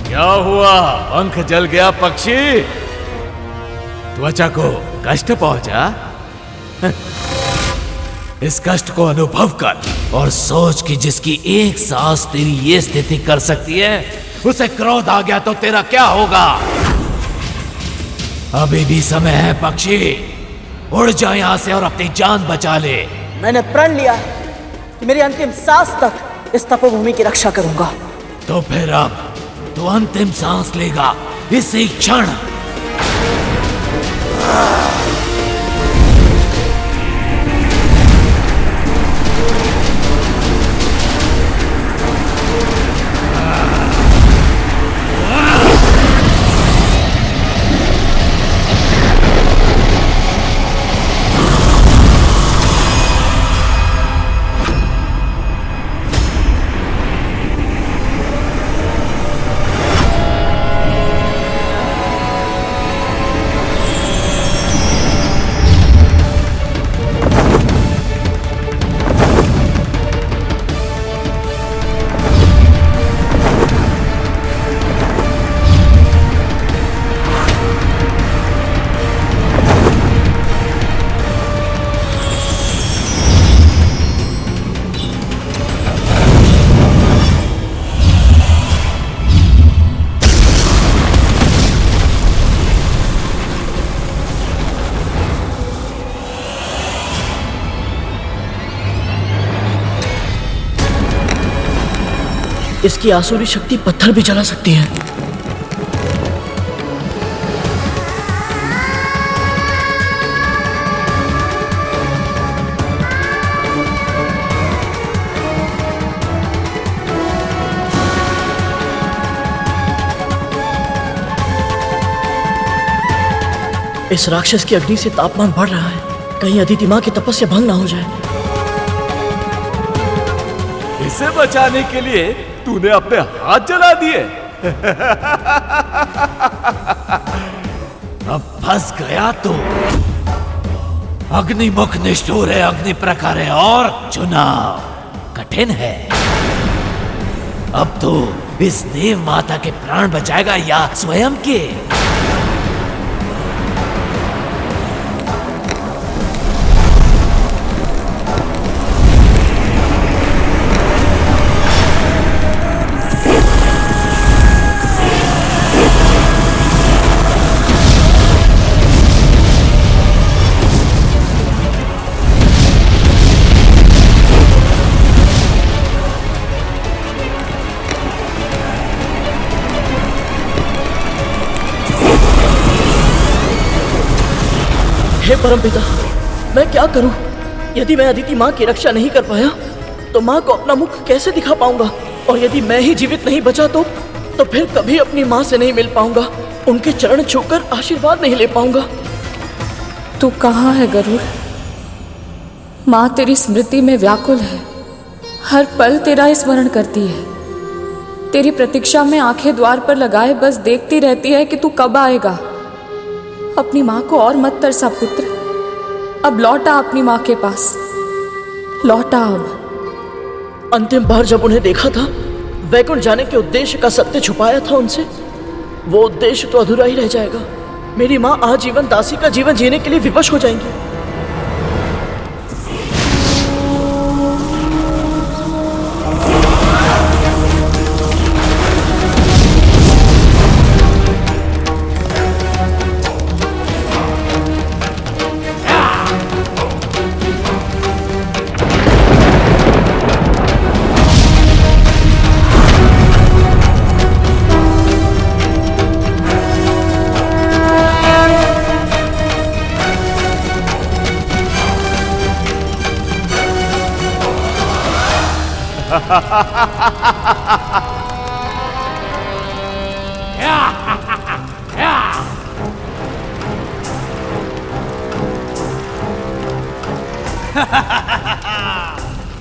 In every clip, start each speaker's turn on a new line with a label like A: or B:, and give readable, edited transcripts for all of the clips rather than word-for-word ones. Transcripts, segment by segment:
A: क्या हुआ? पंख जल गया पक्षी? त्वचा को कष्ट पहुंचा? इस कष्ट को अनुभव कर और सोच कि जिसकी एक सांस तेरी ये स्थिति कर सकती है, उसे क्रोध आ गया तो तेरा क्या होगा? अभी भी समय है पक्षी, उड़ जा यहां से और अपनी जान बचा ले।
B: मैंने प्रण लिया कि मेरी अंतिम सांस तक इस तपोभूमि की रक्षा करूंगा।
A: तो फिर अब तू अंतिम सांस लेगा इसी क्षण।
B: इसकी आसुरी शक्ति पत्थर भी जला सकती है। इस राक्षस की अग्नि से तापमान बढ़ रहा है, कहीं अदिति माँ की तपस्या भंग ना हो जाए।
A: इसे बचाने के लिए तूने अपने हाथ जला दिए। अब फंस गया तू। अग्निमुख निष्ठुर है, अग्नि प्रखर है और चुनाव कठिन है। अब तू इस देव माता के प्राण बचाएगा या स्वयं के?
B: हे परमपिता, मैं क्या करूं? यदि मैं अदिति माँ की रक्षा नहीं कर पाया तो माँ को अपना मुख कैसे दिखा पाऊंगा? और यदि मैं ही जीवित नहीं बचा तो फिर कभी अपनी माँ से नहीं मिल पाऊंगा, उनके चरण छूकर आशीर्वाद नहीं ले पाऊंगा।
C: तू कहाँ है गरुड़? माँ तेरी स्मृति में व्याकुल है, हर पल तेरा स्मरण करती है। तेरी प्रतीक्षा में आंखें द्वार पर लगाए बस देखती रहती है कि तू कब आएगा। अपनी माँ को और मत तरसा पुत्र, अब लौटा अपनी माँ के पास, लौटा अब।
B: अंतिम बार जब उन्हें देखा था, वैकुंठ जाने के उद्देश्य का सत्य छुपाया था उनसे, वो उद्देश्य तो अधूरा ही रह जाएगा। मेरी माँ आजीवन दासी का जीवन जीने के लिए विवश हो जाएंगी।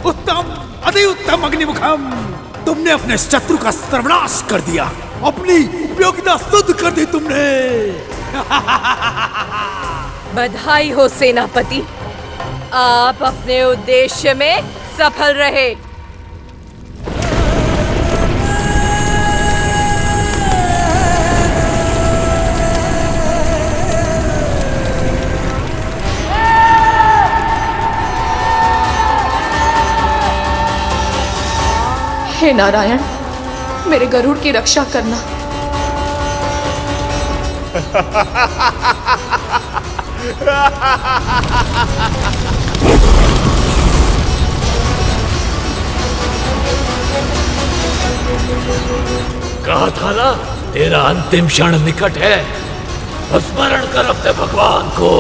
D: उत्तम, अति उत्तम अग्निमुखम, तुमने अपने शत्रु का सर्वनाश कर दिया, अपनी उपयोगिता सिद्ध कर दी तुमने।
E: बधाई हो सेनापति, आप अपने उद्देश्य में सफल रहे।
C: हे नारायण, मेरे गरुड़ की रक्षा करना।
A: कहा था ना, तेरा अंतिम क्षण निकट है। स्मरण कर अपने भगवान को।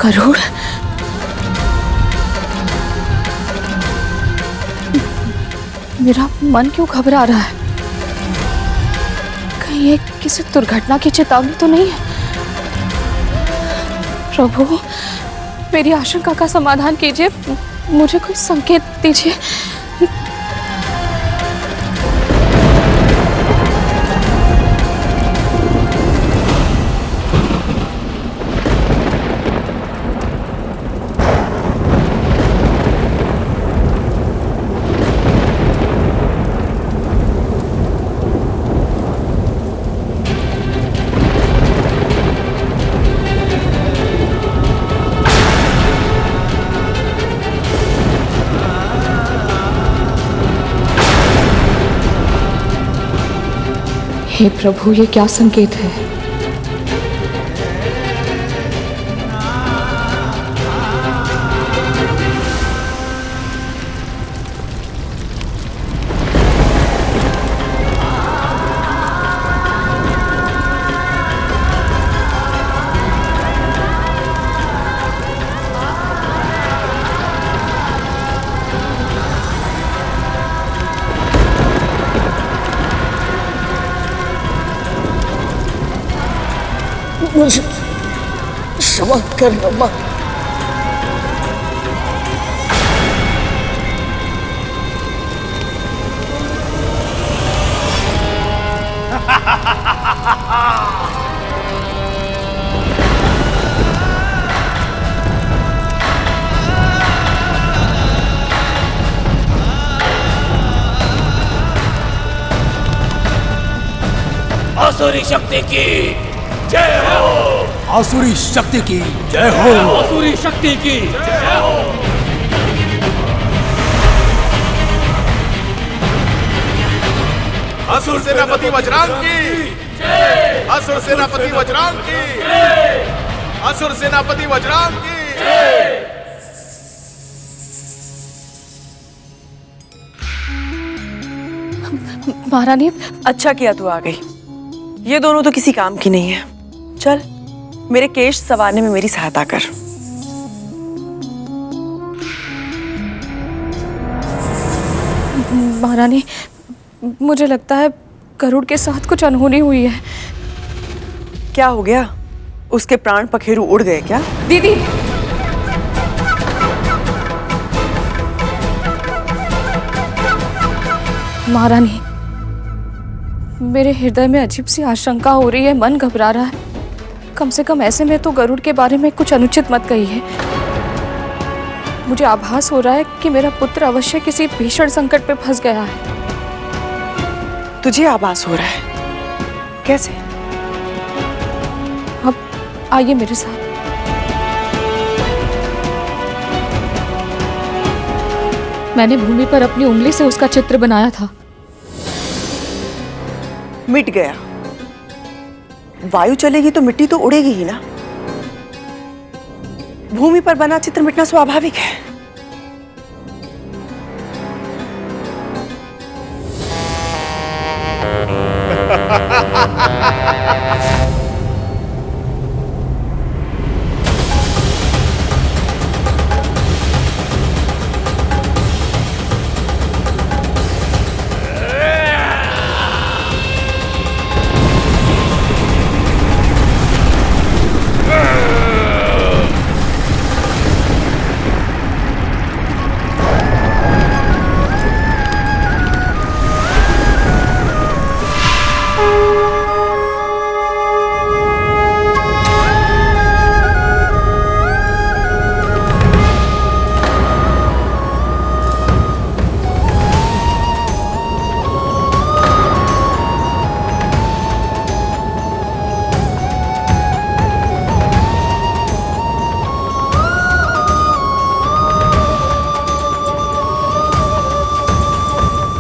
C: गरुड़, मेरा मन क्यों घबरा रहा है? कहीं ये किसी दुर्घटना की चेतावनी तो नहीं है? प्रभु, मेरी आशंका का समाधान कीजिए, मुझे कोई संकेत दीजिए। हे प्रभु, ये क्या संकेत है?
B: मुझे क्षमा करना माँ।
A: आसुरी शक्ति की जय हो।
D: आसुरी शक्ति की जय हो।
A: आसुरी शक्ति की जय हो।
F: असुर सेनापति वज्रांग की जय। असुर सेनापति वज्रांग की जय। असुर सेनापति वज्रांग की जय।
C: महारानी,
G: अच्छा किया तू आ गई। ये दोनों तो किसी काम की नहीं है। चल, मेरे केश संवारने में मेरी सहायता कर।
C: महारानी, मुझे लगता है गरुड़ के साथ कुछ अनहोनी हुई है।
G: क्या हो गया? उसके प्राण पखेरु उड़ गए क्या?
C: दीदी, महारानी, मेरे हृदय में अजीब सी आशंका हो रही है, मन घबरा रहा है। कम से कम ऐसे में तो गरुड़ के बारे में कुछ अनुचित मत कहिए। मुझे आभास हो रहा है कि मेरा पुत्र अवश्य किसी भीषण संकट पे फंस गया है।
G: तुझे आभास हो रहा है? कैसे?
C: अब आइए मेरे साथ। मैंने भूमि पर अपनी उंगली से उसका चित्र बनाया था।
G: मिट गया। वायु चलेगी तो मिट्टी तो उड़ेगी ही ना। भूमि पर बना चित्र मिटना स्वाभाविक है।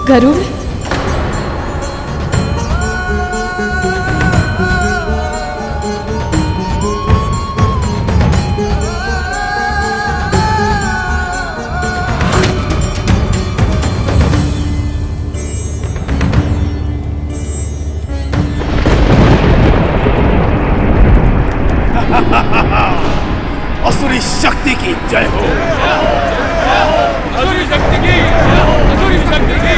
C: गरुड़,
D: असुरी शक्ति की जय हो।
H: असुरी शक्ति की, असुरी शक्ति की।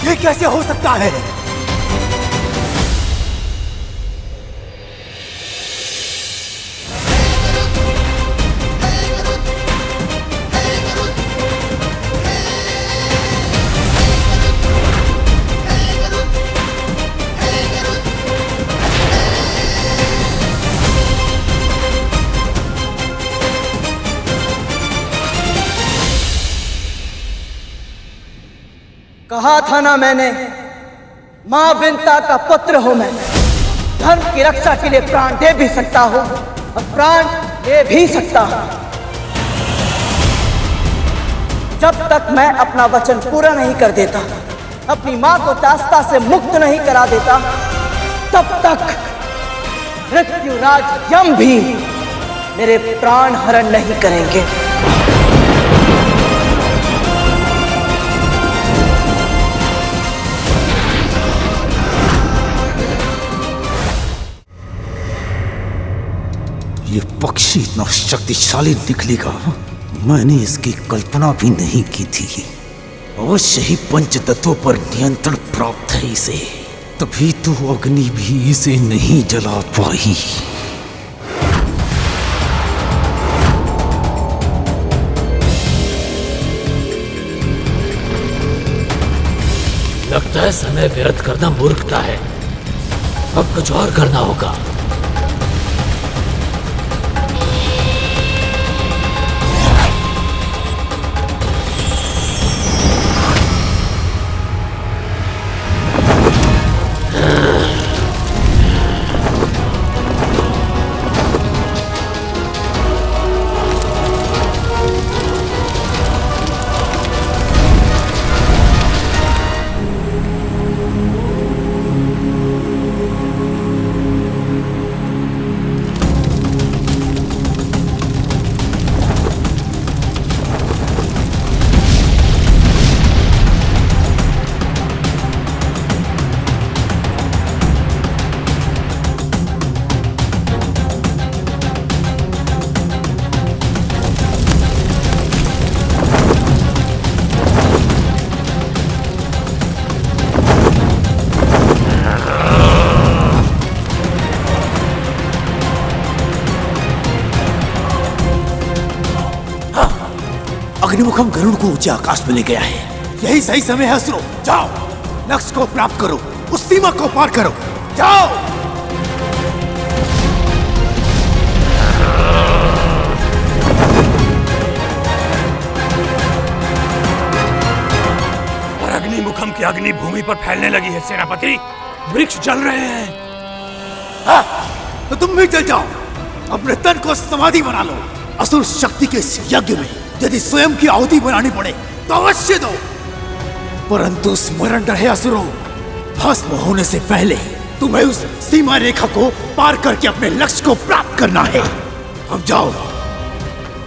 D: ये कैसे हो सकता है?
B: कहा था ना मैंने, मां विंता का पुत्र हूं मैं। धर्म की रक्षा के लिए प्राण दे भी सकता हूं और प्राण दे भी सकता हूं। जब तक मैं अपना वचन पूरा नहीं कर देता, अपनी मां को दास्ता से मुक्त नहीं करा देता, तब तक मृत्युराज यम भी मेरे प्राण हरण नहीं करेंगे।
D: ये पक्षी इतना शक्तिशाली निकलेगा, मैंने इसकी कल्पना भी नहीं की थी। अवश्य ही पंच तत्वों पर नियंत्रण प्राप्त है इसे, तभी तो अग्नि भी इसे नहीं जला पाई।
A: लगता है समय व्यर्थ करना मूर्खता है। अब कुछ और करना होगा।
D: अग्निमुखम गरुड़ को ऊंचे आकाश में ले गया है। यही सही समय है असुरों, जाओ लक्ष्य को प्राप्त करो, उस सीमा को पार करो, जाओ।
H: और अग्निमुखम की अग्नि भूमि पर फैलने लगी है सेनापति। वृक्ष जल रहे हैं।
D: तो तुम भी चल जाओ, अपने तन को समाधि बना लो। असुर शक्ति के इस यज्ञ में यदि स्वयं की आहुति बनानी पड़े तो अवश्य दो, परंतु स्मरण रहे असुरों, भस्म होने से पहले तुम्हें उस सीमा रेखा को पार करके अपने लक्ष्य को प्राप्त करना है। अब जाओ,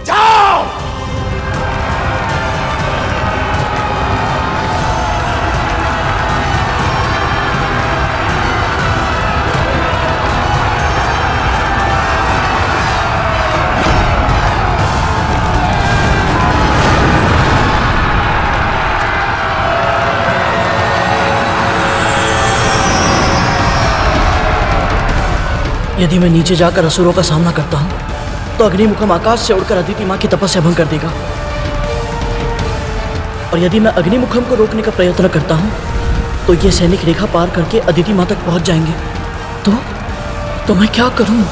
D: जाओ।
B: यदि मैं नीचे जाकर असुरों का सामना करता हूं तो अग्निमुखम आकाश से उड़कर अदिति मां की तपस्या भंग कर देगा, और यदि मैं अग्निमुखम को रोकने का प्रयत्न करता हूं तो ये सैनिक रेखा पार करके अदिति मां तक पहुंच जाएंगे। तो मैं क्या करूं?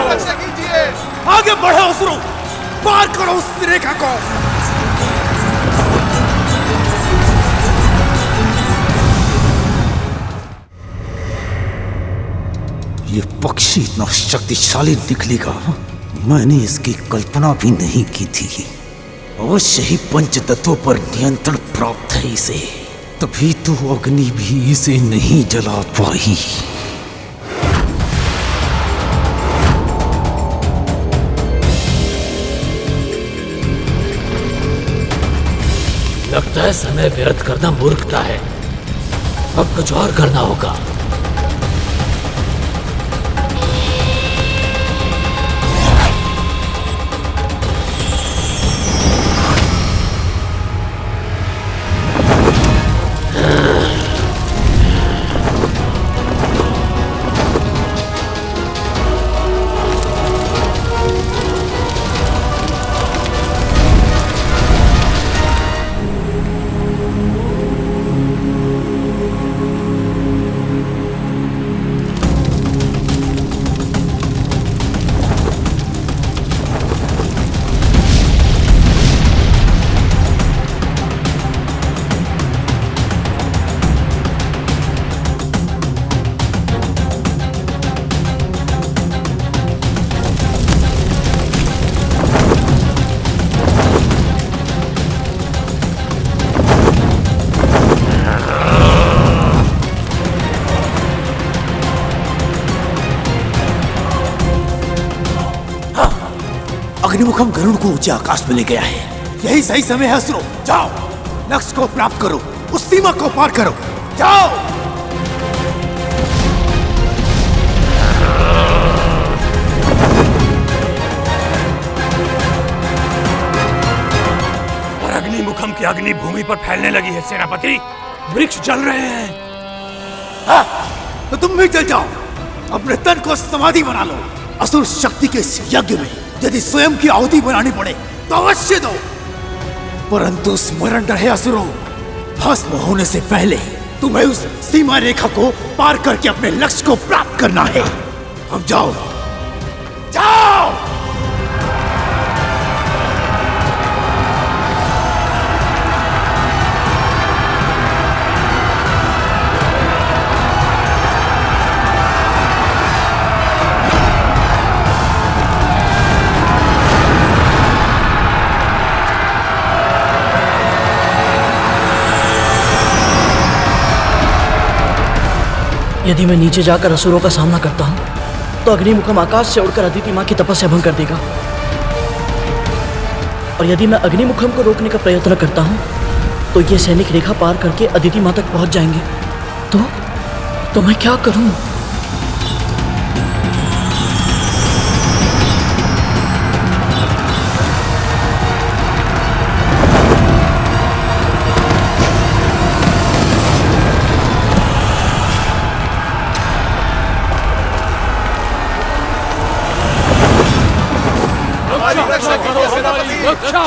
F: रक्षा कीजिए।
D: आगे बढ़ो असुरों, पार करो उस रेखा को। ये पक्षी इतना शक्तिशाली निकलेगा, मैंने इसकी कल्पना भी नहीं की थी। अवश्य ही पंच तत्वों पर नियंत्रण प्राप्त है इसे, तभी तो अग्नि भी इसे नहीं जला पाई।
A: लगता है समय व्यर्थ करना मूर्खता है, अब कुछ और करना होगा।
D: अग्निमुखम गरुड़ को ऊंचे आकाश में ले गया है। यही सही समय है असुरों, जाओ लक्ष्य को प्राप्त करो, उस सीमा को पार करो, जाओ।
H: और अग्निमुखम की अग्नि भूमि पर फैलने लगी है सेनापति। वृक्ष जल रहे हैं।
D: तो तुम भी चल जाओ, अपने तन को समाधि बना लो। असुर शक्ति के इस यज्ञ में यदि स्वयं की आहुति बनानी पड़े तो अवश्य दो, परंतु स्मरण रहे असुरों, भस्म होने से पहले तुम्हें उस सीमा रेखा को पार करके अपने लक्ष्य को प्राप्त करना है। अब जाओ, जाओ।
B: यदि मैं नीचे जाकर असुरों का सामना करता हूं तो अग्निमुखम आकाश से उड़कर अदिति मां की तपस्या भंग कर देगा, और यदि मैं अग्निमुखम को रोकने का प्रयत्न करता हूं तो ये सैनिक रेखा पार करके अदिति मां तक पहुंच जाएंगे। तो मैं क्या करूं?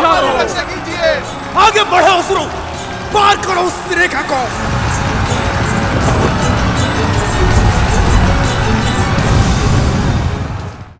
F: हमारी रक्षा कीजिए।
D: आगे बढ़ो असुरों, पार करो उस रेखा को।